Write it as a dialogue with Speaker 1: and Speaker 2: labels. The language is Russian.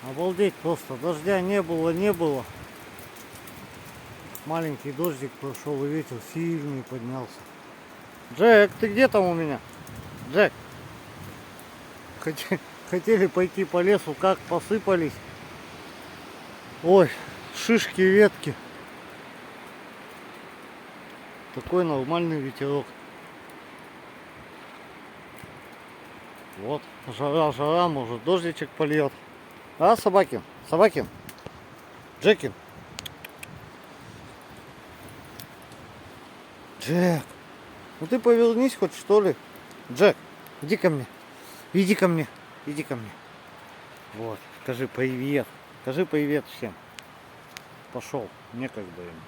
Speaker 1: Обалдеть просто. Дождя не было. Маленький дождик прошел, и ветер сильный поднялся. Джек, ты где там у меня? Джек. Хотели пойти по лесу, как посыпались. Ой, шишки, ветки. Такой нормальный ветерок. Вот, жара, может дождичек польет. А, Собакин? Джекин? Джек, ну ты повернись хоть, что ли. Джек, иди ко мне. Вот, скажи привет. Скажи привет всем. Пошел, некогда ему.